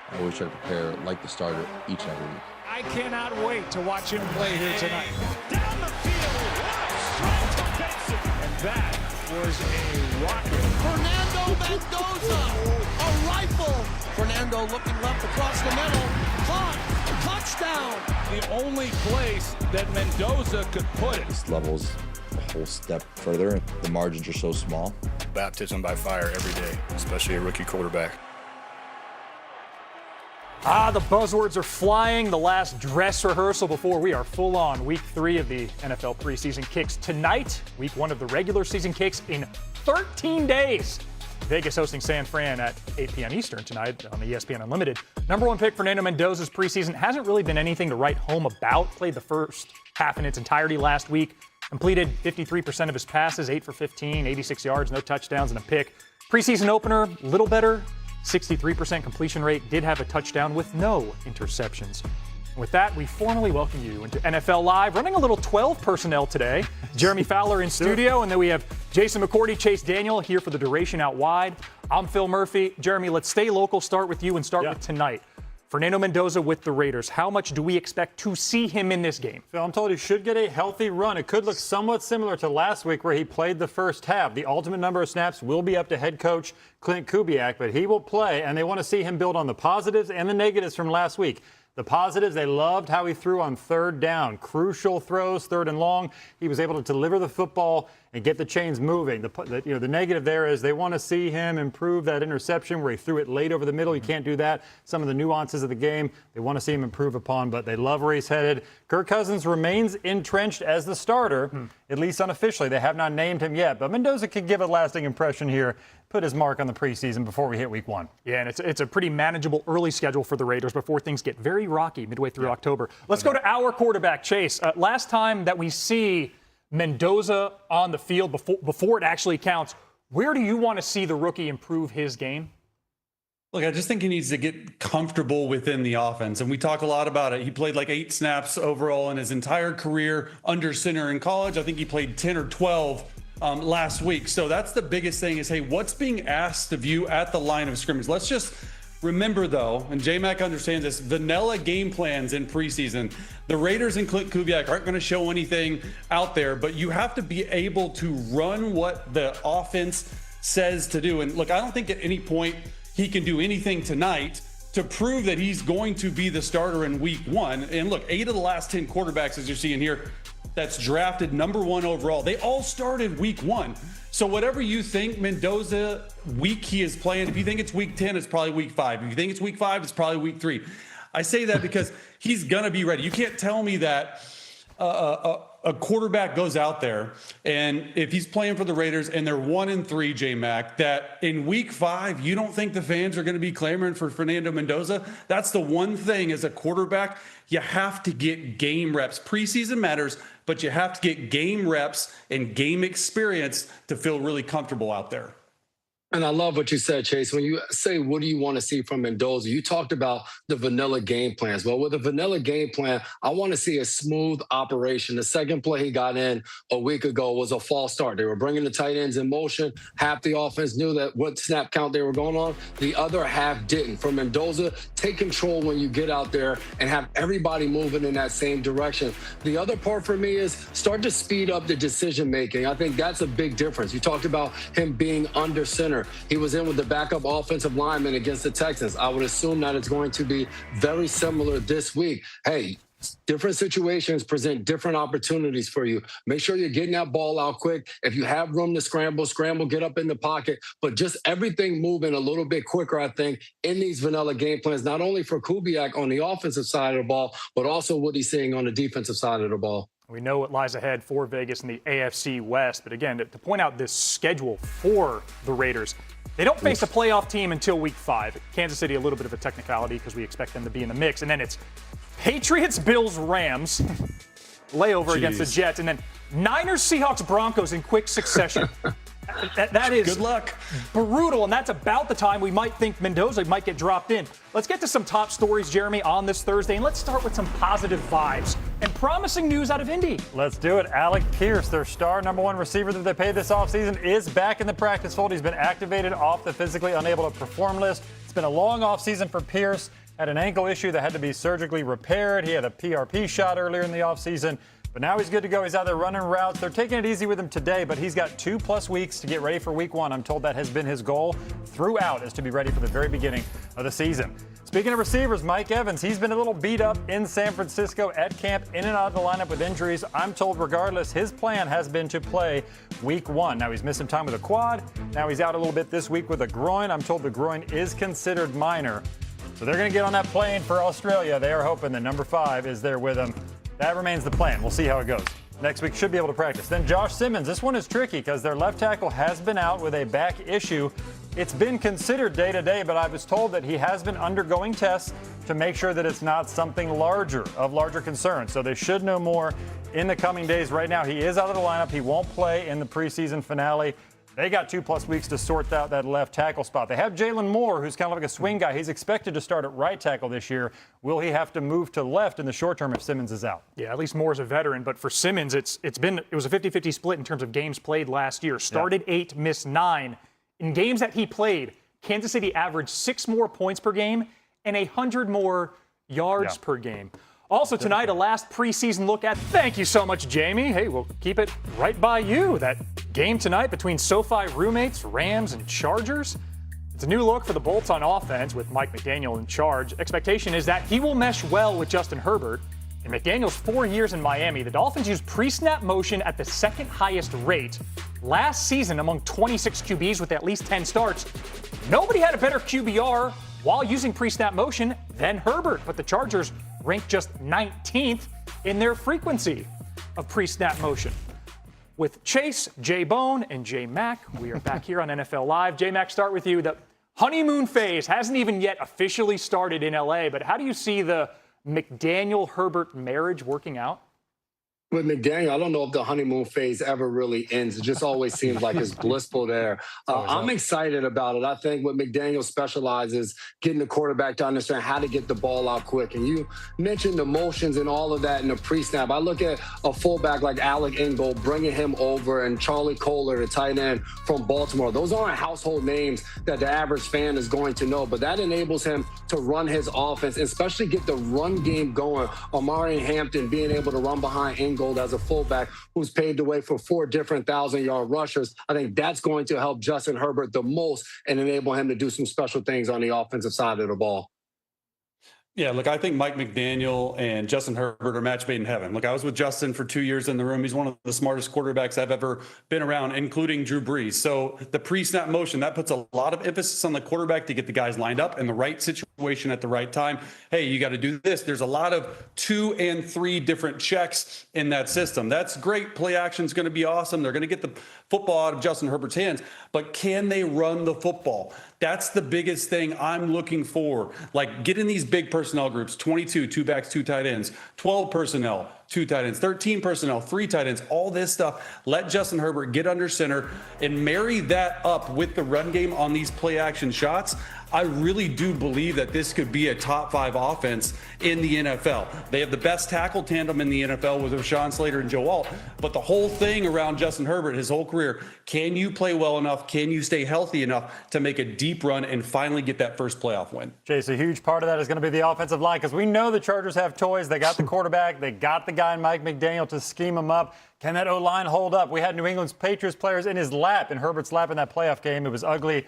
I always try to prepare like the starter each and every week. I cannot wait to watch him play here tonight. Down the field, what a strike to Benson. And that was a rocket. Fernando Mendoza, a rifle. Fernando looking left across the middle. Caught, touchdown. The only place that Mendoza could put it. This level's a whole step further. The margins are so small. Baptism by fire every day, especially a rookie quarterback. The buzzwords are flying. The last dress rehearsal before we are full on. Week 3 of the NFL preseason kicks tonight. Week 1 of the regular season kicks in 13 days. Vegas hosting San Fran at 8 p.m. Eastern tonight on the ESPN Unlimited. Number 1 pick Fernando Mendoza's preseason hasn't really been anything to write home about. Played the first half in its entirety last week. Completed 53% of his passes, 8 for 15, 86 yards, no touchdowns, and a pick. Preseason opener, a little better. 63% completion rate, did have a touchdown with no interceptions. With that, we formally welcome you into NFL Live, running a little 12 personnel today. Jeremy Fowler in studio, and then we have Jason McCourty, Chase Daniel here for the duration out wide. I'm Phil Murphy. Jeremy, let's stay local, start with you, and start with tonight. Fernando Mendoza with the Raiders. How much do we expect to see him in this game? Phil, I'm told he should get a healthy run. It could look somewhat similar to last week where he played the first half. The ultimate number of snaps will be up to head coach Clint Kubiak, but he will play, and they want to see him build on the positives and the negatives from last week. The positives, they loved how he threw on third down. Crucial throws, third and long. He was able to deliver the football and get the chains moving. The negative there is they want to see him improve that interception where he threw it late over the middle. You can't do that. Some of the nuances of the game they want to see him improve upon, but they love where he's headed. Kirk Cousins remains entrenched as the starter, at least unofficially. They have not named him yet, but Mendoza could give a lasting impression here, put his mark on the preseason before we hit week 1. Yeah, and it's a pretty manageable early schedule for the Raiders before things get very rocky midway through October. Let's go to our quarterback, Chase. Last time that we see Mendoza on the field before it actually counts, where do you want to see the rookie improve his game? Look, I just think he needs to get comfortable within the offense. And we talk a lot about it. He played like 8 snaps overall in his entire career under center in college. I think he played 10 or 12 last week. So that's the biggest thing is, hey, what's being asked of you at the line of scrimmage? Let's just remember, though, and J-Mac understands this, vanilla game plans in preseason. The Raiders and Clint Kubiak aren't going to show anything out there, but you have to be able to run what the offense says to do. And look, I don't think at any point he can do anything tonight to prove that he's going to be the starter in week 1. And look, 8 of the last 10 quarterbacks, as you're seeing here, that's drafted number 1 overall, they all started week 1. So whatever you think Mendoza week he is playing, if you think it's week 10, it's probably week 5. If you think it's week 5, it's probably week 3. I say that because he's going to be ready. You can't tell me that a quarterback goes out there and if he's playing for the Raiders and they're 1-3, J-Mac, that in week 5, you don't think the fans are going to be clamoring for Fernando Mendoza? That's the one thing as a quarterback, you have to get game reps. Preseason matters, but you have to get game reps and game experience to feel really comfortable out there. And I love what you said, Chase. When you say, what do you want to see from Mendoza? You talked about the vanilla game plans. Well, with a vanilla game plan, I want to see a smooth operation. The second play he got in a week ago was a false start. They were bringing the tight ends in motion. Half the offense knew that what snap count they were going on. The other half didn't. For Mendoza, take control when you get out there and have everybody moving in that same direction. The other part for me is start to speed up the decision making. I think that's a big difference. You talked about him being under center. He was in with the backup offensive lineman against the Texans. I would assume that it's going to be very similar this week. Hey, different situations present different opportunities for you. Make sure you're getting that ball out quick. If you have room to scramble, get up in the pocket. But just everything moving a little bit quicker, I think, in these vanilla game plans, not only for Kubiak on the offensive side of the ball, but also what he's seeing on the defensive side of the ball. We know what lies ahead for Vegas in the AFC West. But again, to point out this schedule for the Raiders, they don't face a playoff team until week 5. Kansas City, a little bit of a technicality because we expect them to be in the mix. And then it's Patriots, Bills, Rams, layover against the Jets, and then Niners, Seahawks, Broncos in quick succession. That is good luck. Brutal, and that's about the time we might think Mendoza might get dropped in. Let's get to some top stories, Jeremy, on this Thursday, and let's start with some positive vibes and promising news out of Indy. Let's do it. Alec Pierce, their star number 1 receiver that they paid this offseason, is back in the practice fold. He's been activated off the physically unable to perform list. It's been a long offseason for Pierce. Had an ankle issue that had to be surgically repaired. He had a PRP shot earlier in the offseason. But now he's good to go. He's out there running routes. They're taking it easy with him today, but he's got 2+ weeks to get ready for week 1. I'm told that has been his goal throughout, is to be ready for the very beginning of the season. Speaking of receivers, Mike Evans, he's been a little beat up in San Francisco at camp, in and out of the lineup with injuries. I'm told regardless, his plan has been to play week 1. Now he's missed some time with a quad. Now he's out a little bit this week with a groin. I'm told the groin is considered minor. So they're going to get on that plane for Australia. They are hoping that number 5 is there with them. That remains the plan. We'll see how it goes. Next week should be able to practice. Then Josh Simmons. This one is tricky because their left tackle has been out with a back issue. It's been considered day-to-day, but I was told that he has been undergoing tests to make sure that it's not something larger concern. So they should know more in the coming days. Right now, he is out of the lineup. He won't play in the preseason finale. They got 2+ weeks to sort out that left tackle spot. They have Jalen Moore, who's kind of like a swing guy. He's expected to start at right tackle this year. Will he have to move to left in the short term if Simmons is out? Yeah, at least Moore's a veteran. But for Simmons, it was a 50-50 split in terms of games played last year. Started 8, missed 9. In games that he played, Kansas City averaged 6 more points per game and 100 more yards per game. Also tonight, a last preseason look at, thank you so much, Jamie. Hey, we'll keep it right by you. That game tonight between SoFi roommates, Rams and Chargers. It's a new look for the Bolts on offense with Mike McDaniel in charge. Expectation is that he will mesh well with Justin Herbert. In McDaniel's 4 years in Miami, the Dolphins used pre-snap motion at the second highest rate. Last season, among 26 QBs with at least 10 starts, nobody had a better QBR while using pre-snap motion than Herbert. But the Chargers ranked just 19th in their frequency of pre-snap motion. With Chase, J-Bone, and J-Mac, we are back here on NFL Live. J-Mac, start with you. The honeymoon phase hasn't even yet officially started in LA, but how do you see the McDaniel-Herbert marriage working out? With McDaniel, I don't know if the honeymoon phase ever really ends. It just always seems like it's blissful there. I'm excited about it. I think what McDaniel specializes, getting the quarterback to understand how to get the ball out quick. And you mentioned the motions and all of that in the pre-snap. I look at a fullback like Alec Ingold, bringing him over, and Charlie Kohler, the tight end from Baltimore. Those aren't household names that the average fan is going to know, but that enables him to run his offense, especially get the run game going. Omari Hampton being able to run behind Ingold as a fullback who's paved the way for 4 different 1,000-yard rushers. I think that's going to help Justin Herbert the most and enable him to do some special things on the offensive side of the ball. Yeah, look, I think Mike McDaniel and Justin Herbert are match made in heaven. Look, I was with Justin for 2 years in the room. He's one of the smartest quarterbacks I've ever been around, including Drew Brees. So the pre-snap motion, that puts a lot of emphasis on the quarterback to get the guys lined up in the right situation at the right time. Hey, you got to do this. There's a lot of 2 and 3 different checks in that system. That's great. Play action is going to be awesome. They're going to get the football out of Justin Herbert's hands, but can they run the football? That's the biggest thing I'm looking for. Like, get in these big personnel groups, 22, 2 backs, 2 tight ends, 12 personnel, 2 tight ends, 13 personnel, 3 tight ends, all this stuff. Let Justin Herbert get under center and marry that up with the run game on these play action shots. I really do believe that this could be a top 5 offense in the NFL. They have the best tackle tandem in the NFL with Rashawn Slater and Joe Alt. But the whole thing around Justin Herbert, his whole career, can you play well enough? Can you stay healthy enough to make a deep run and finally get that first playoff win? Chase, a huge part of that is going to be the offensive line because we know the Chargers have toys. They got the quarterback. They got the guy in Mike McDaniel to scheme him up. Can that O-line hold up? We had New England's Patriots players in his lap, in Herbert's lap in that playoff game. It was ugly.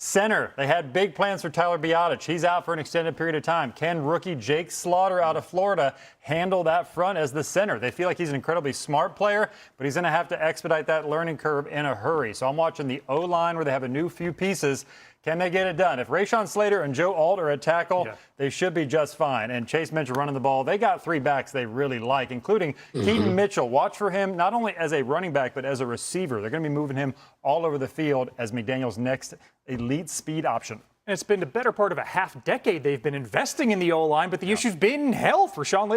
Center, they had big plans for Tyler Biadasz. He's out for an extended period of time. Can rookie Jake Slaughter out of Florida handle that front as the center? They feel like he's an incredibly smart player, but he's going to have to expedite that learning curve in a hurry. So I'm watching the O-line where they have a new few pieces. Can they get it done? If Rashawn Slater and Joe Alt are at tackle, they should be just fine. And Chase mentioned running the ball. They got 3 backs they really like, including Keaton Mitchell. Watch for him not only as a running back, but as a receiver. They're going to be moving him all over the field as McDaniel's next elite speed option. And it's been the better part of a half-decade they've been investing in the O-line, but the issue's been health. Rashawn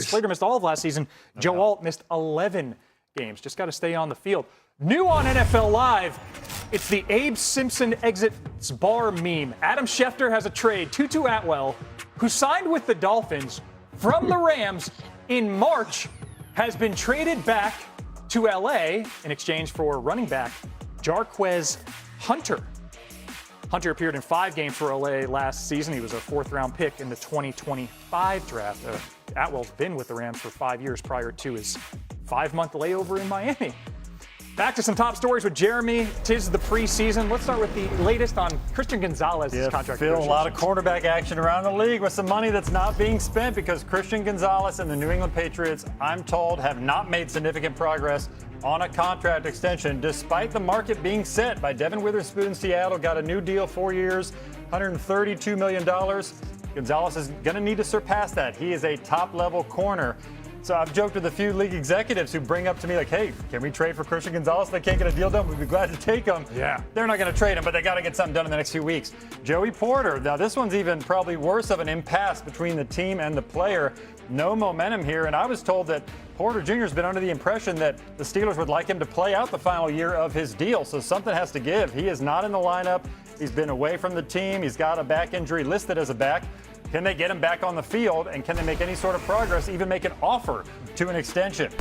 Slater missed all of last season. Joe Alt missed 11 games. Just got to stay on the field. New on NFL Live, it's the Abe Simpson exits bar meme. Adam Schefter has a trade. Tutu Atwell, who signed with the Dolphins from the Rams in March, has been traded back to L.A. in exchange for running back Jarquez Hunter. Hunter appeared in 5 games for LA last season. He was a 4th-round pick in the 2025 draft. Atwell's been with the Rams for 5 years prior to his 5-month layover in Miami. Back to some top stories with Jeremy. 'Tis the preseason. Let's start with the latest on Christian Gonzalez's contract. Phil, a lot of quarterback action around the league with some money that's not being spent because Christian Gonzalez and the New England Patriots, I'm told, have not made significant progress on a contract extension, despite the market being set by Devin Witherspoon. Seattle got a new deal, 4 years, $132 million. Gonzalez is going to need to surpass that. He is a top-level corner. So I've joked with a few league executives who bring up to me like, hey, can we trade for Christian Gonzalez? They can't get a deal done. We'd be glad to take him. Yeah. They're not going to trade him, but they got to get something done in the next few weeks. Joey Porter. Now, this one's even probably worse of an impasse between the team and the player. No momentum here. And I was told that Porter Jr. has been under the impression that the Steelers would like him to play out the final year of his deal. So something has to give. He is not in the lineup. He's been away from the team. He's got a back injury listed as a back. Can they get him back on the field, and can they make any sort of progress, even make an offer to an extension?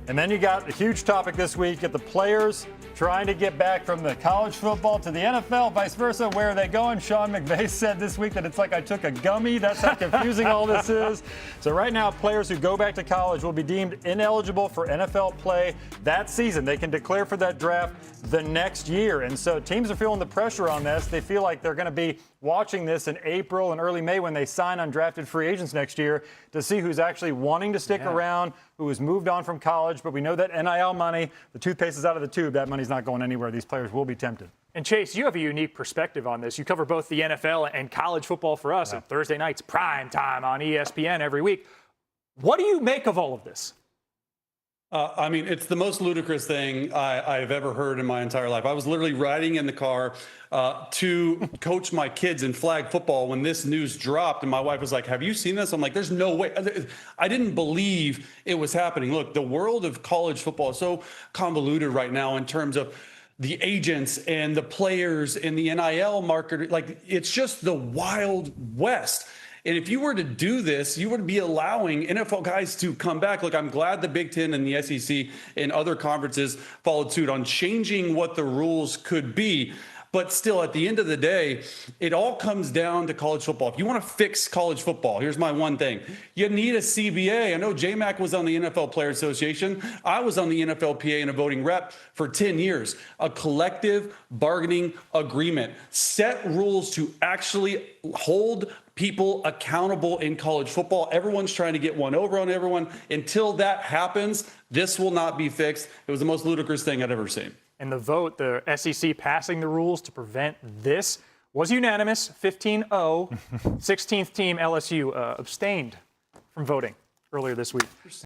And then you got a huge topic this week at the players trying to get back from the college football to the NFL, vice versa. Where are they going? Sean McVay said this week that it's like I took a gummy. That's how confusing all this is. So right now, players who go back to college will be deemed ineligible for NFL play that season. They can declare for that draft the next year. And so teams are feeling the pressure on this. They feel like they're going to be watching this in April and early May when they sign undrafted free agents next year to see who's actually wanting to stick around, who has moved on from college. But we know that NIL money, the toothpaste is out of the tube. That money's not going anywhere. These players will be tempted. And Chase, you have a unique perspective on this. You cover both the NFL and college football for us at Thursday nights, prime time on ESPN every week. What do you make of all of this? I mean, it's the most ludicrous thing I've ever heard in my entire life. I was literally riding in the car to coach my kids in flag football when this news dropped. And my wife was like, have you seen this? I'm like, there's no way. I didn't believe it was happening. Look, the world of college football is so convoluted right now in terms of the agents and the players and the NIL market. Like, it's just the Wild West. And if you were to do this, you would be allowing NFL guys to come back. Look, I'm glad the Big Ten and the SEC and other conferences followed suit on changing what the rules could be. But still, at the end of the day, it all comes down to college football. If you want to fix college football, here's my one thing. You need a CBA. I know J-Mac was on the NFL Player Association. I was on the NFLPA and a voting rep for 10 years. A collective bargaining agreement. Set rules to actually hold people accountable in college football. Everyone's trying to get one over on everyone. Until that happens, this will not be fixed. It was the most ludicrous thing I'd ever seen. And the vote, the SEC passing the rules to prevent this, was unanimous, 15-0. 16th team LSU abstained from voting earlier this week.